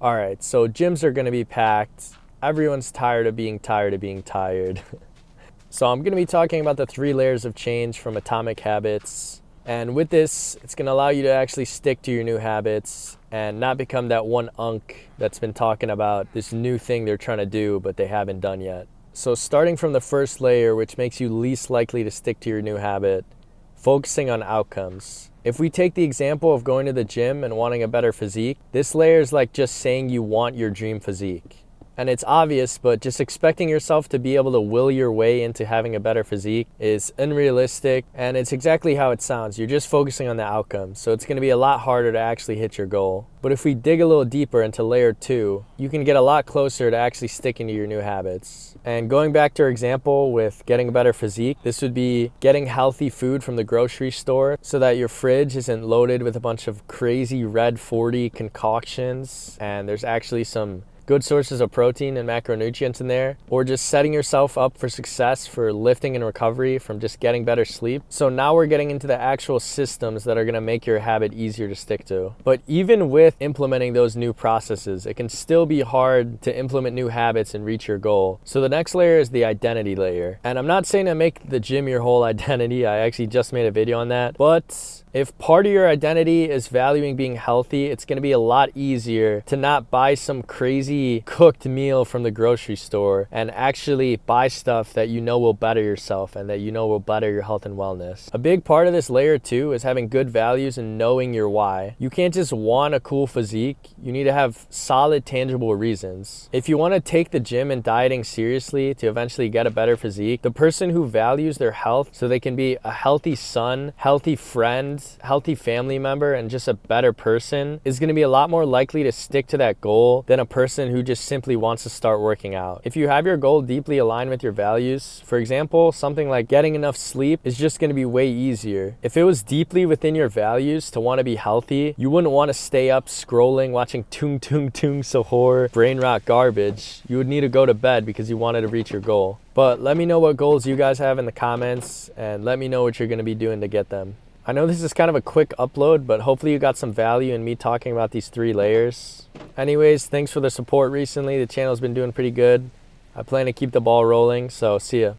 All right, so gyms are going to be packed. Everyone's tired of being tired of being tired. So I'm going to be talking about the 3 layers of change from Atomic Habits. And with this, it's going to allow you to actually stick to your new habits and not become that one unk that's been talking about this new thing they're trying to do, but they haven't done yet. So starting from the first layer, which makes you least likely to stick to your new habit, focusing on outcomes. If we take the example of going to the gym and wanting a better physique, this layer is like just saying you want your dream physique. And it's obvious, but just expecting yourself to be able to will your way into having a better physique is unrealistic, and it's exactly how it sounds. You're just focusing on the outcome, so it's going to be a lot harder to actually hit your goal. But if we dig a little deeper into layer 2, you can get a lot closer to actually sticking to your new habits. And going back to our example with getting a better physique, this would be getting healthy food from the grocery store so that your fridge isn't loaded with a bunch of crazy red 40 concoctions, and there's actually some good sources of protein and macronutrients in there, or just setting yourself up for success for lifting and recovery from just getting better sleep. So now we're getting into the actual systems that are going to make your habit easier to stick to. But even with implementing those new processes, it can still be hard to implement new habits and reach your goal. So the next layer is the identity layer. And I'm not saying to make the gym your whole identity. I actually just made a video on that. But if part of your identity is valuing being healthy, it's going to be a lot easier to not buy some crazy cooked meal from the grocery store and actually buy stuff that you know will better yourself and that you know will better your health and wellness. A big part of this layer 2 is having good values and knowing your why. You can't just want a cool physique. You need to have solid, tangible reasons. If you want to take the gym and dieting seriously to eventually get a better physique, the person who values their health so they can be a healthy son, healthy friend, healthy family member, and just a better person is going to be a lot more likely to stick to that goal than a person who just simply wants to start working out. If you have your goal deeply aligned with your values, for example, something like getting enough sleep is just going to be way easier. If it was deeply within your values to want to be healthy, you wouldn't want to stay up scrolling, watching tung tung tung sahur, brain rot garbage. You would need to go to bed because you wanted to reach your goal. But let me know what goals you guys have in the comments, and let me know what you're going to be doing to get them. I know this is kind of a quick upload, but hopefully you got some value in me talking about these 3 layers. Anyways, thanks for the support recently. The channel's been doing pretty good. I plan to keep the ball rolling, so see ya.